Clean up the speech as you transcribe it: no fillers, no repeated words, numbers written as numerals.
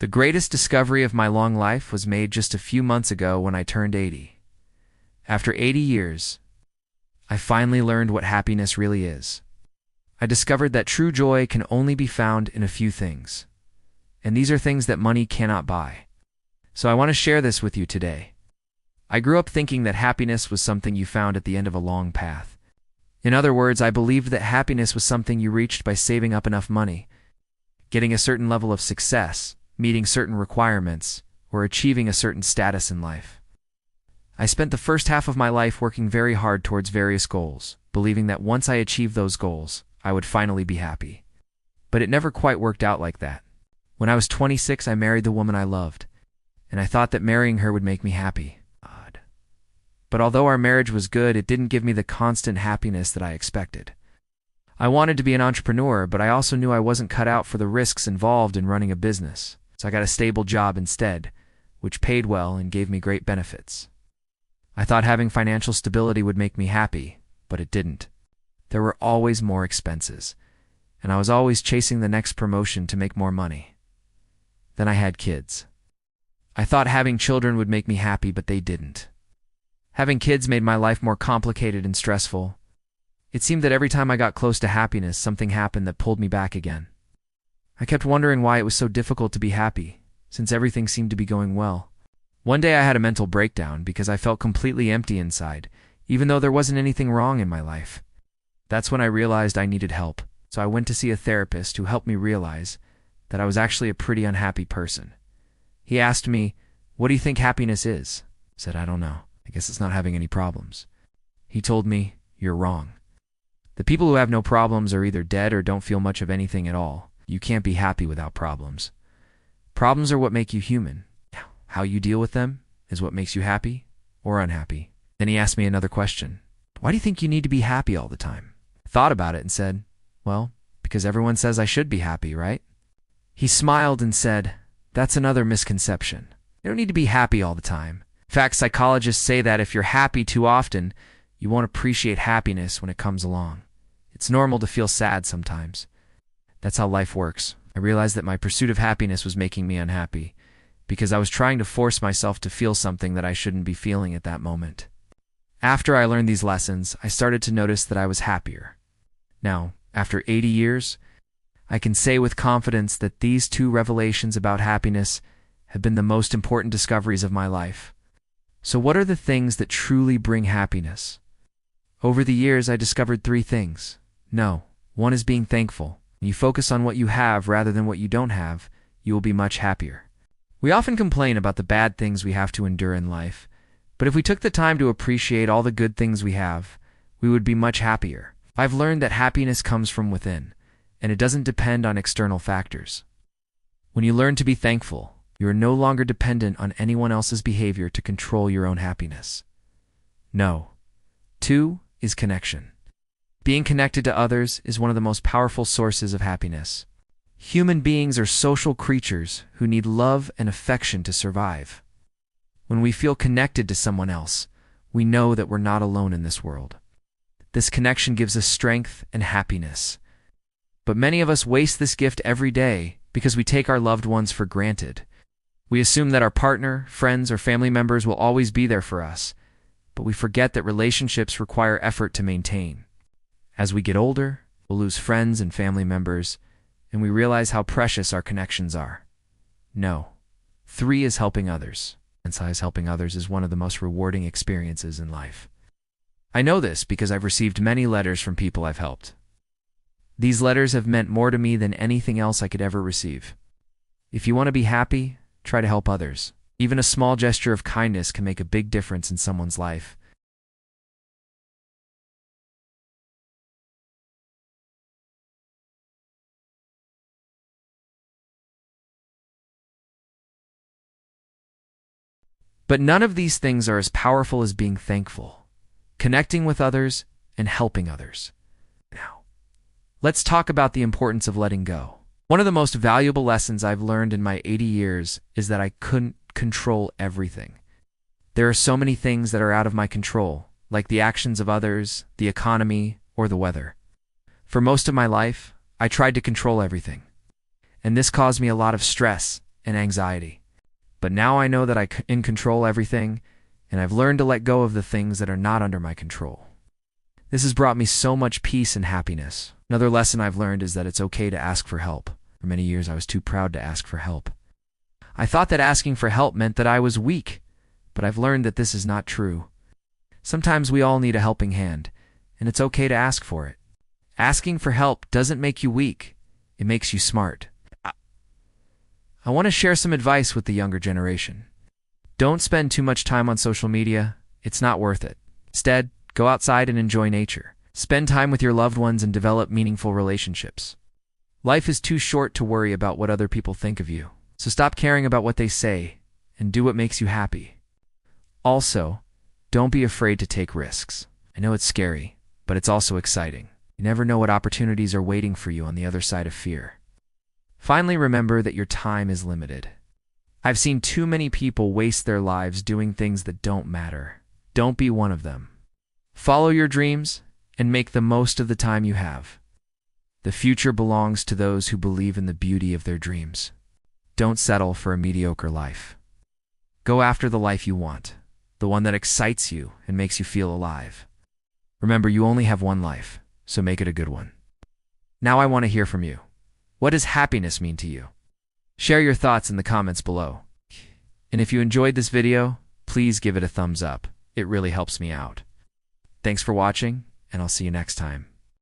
The greatest discovery of my long life was made just a few months ago when I turned 80. After 80 years, I finally learned what happiness really is. I discovered that true joy can only be found in a few things, and these are things that money cannot buy. So I want to share this with you today. I grew up thinking that happiness was something you found at the end of a long path. In other words, I believed that happiness was something you reached by saving up enough money, getting a certain level of success, meeting certain requirements, or achieving a certain status in life. I spent the first half of my life working very hard towards various goals, believing that once I achieved those goals, I would finally be happy. But it never quite worked out like that. When I was 26, I married the woman I loved, and I thought that marrying her would make me happy. But although our marriage was good, it didn't give me the constant happiness that I expected. I wanted to be an entrepreneur, but I also knew I wasn't cut out for the risks involved in running a business, so I got a stable job instead, which paid well and gave me great benefits. I thought having financial stability would make me happy, but it didn't. There were always more expenses, and I was always chasing the next promotion to make more money. Then I had kids. I thought having children would make me happy, but they didn't. Having kids made my life more complicated and stressful. It seemed that every time I got close to happiness, something happened that pulled me back again. I kept wondering why it was so difficult to be happy, since everything seemed to be going well. One day I had a mental breakdown because I felt completely empty inside, even though there wasn't anything wrong in my life. That's when I realized I needed help, so I went to see a therapist who helped me realize that I was actually a pretty unhappy person. He asked me, "What do you think happiness is?" I said, "I don't know. I guess it's not having any problems." He told me, "You're wrong. The people who have no problems are either dead or don't feel much of anything at all. You can't be happy without problems. Problems are what make you human. How you deal with them is what makes you happy or unhappy." Then he asked me another question. "Why do you think you need to be happy all the time?" I thought about it and said, "Well, because everyone says I should be happy, right?" He smiled and said, "That's another misconception. You don't need to be happy all the time. In fact, psychologists say that if you're happy too often, you won't appreciate happiness when it comes along. It's normal to feel sad sometimes. That's how life works." I realized that my pursuit of happiness was making me unhappy, because I was trying to force myself to feel something that I shouldn't be feeling at that moment. After I learned these lessons, I started to notice that I was happier. Now, after 80 years, I can say with confidence that these two revelations about happiness have been the most important discoveries of my life. So what are the things that truly bring happiness? Over the years, I discovered 3 things. No, one is being thankful. When you focus on what you have rather than what you don't have, you will be much happier. We often complain about the bad things we have to endure in life, but if we took the time to appreciate all the good things we have, we would be much happier. I've learned that happiness comes from within, and it doesn't depend on external factors. When you learn to be thankful, you are no longer dependent on anyone else's behavior to control your own happiness. No. 2 is connection. Being connected to others is one of the most powerful sources of happiness. Human beings are social creatures who need love and affection to survive. When we feel connected to someone else, we know that we're not alone in this world. This connection gives us strength and happiness. But many of us waste this gift every day because we take our loved ones for granted. We assume that our partner, friends, or family members will always be there for us, but we forget that relationships require effort to maintain. As we get older, we'll lose friends and family members, and we realize how precious our connections are. No. 3 is helping others. And size helping others is one of the most rewarding experiences in life. I know this because I've received many letters from people I've helped. These letters have meant more to me than anything else I could ever receive. If you want to be happy, try to help others. Even a small gesture of kindness can make a big difference in someone's life. But none of these things are as powerful as being thankful, connecting with others, and helping others. Now, let's talk about the importance of letting go. One of the most valuable lessons I've learned in my 80 years is that I couldn't control everything. There are so many things that are out of my control, like the actions of others, the economy, or the weather. For most of my life, I tried to control everything. And this caused me a lot of stress, and anxiety. But now I know that I can control everything, and I've learned to let go of the things that are not under my control. This has brought me so much peace and happiness. Another lesson I've learned is that it's okay to ask for help. For many years, I was too proud to ask for help. I thought that asking for help meant that I was weak, but I've learned that this is not true. Sometimes we all need a helping hand, and it's okay to ask for it. Asking for help doesn't make you weak, it makes you smart. I want to share some advice with the younger generation. Don't spend too much time on social media, it's not worth it. Instead, go outside and enjoy nature. Spend time with your loved ones and develop meaningful relationships. Life is too short to worry about what other people think of you, so stop caring about what they say and do what makes you happy. Also, don't be afraid to take risks. I know it's scary, but it's also exciting. You never know what opportunities are waiting for you on the other side of fear. Finally, remember that your time is limited. I've seen too many people waste their lives doing things that don't matter. Don't be one of them. Follow your dreams and make the most of the time you have. The future belongs to those who believe in the beauty of their dreams. Don't settle for a mediocre life. Go after the life you want, the one that excites you and makes you feel alive. Remember, you only have one life, so make it a good one. Now I want to hear from you. What does happiness mean to you? Share your thoughts in the comments below. And if you enjoyed this video, please give it a thumbs up. It really helps me out. Thanks for watching, and I'll see you next time.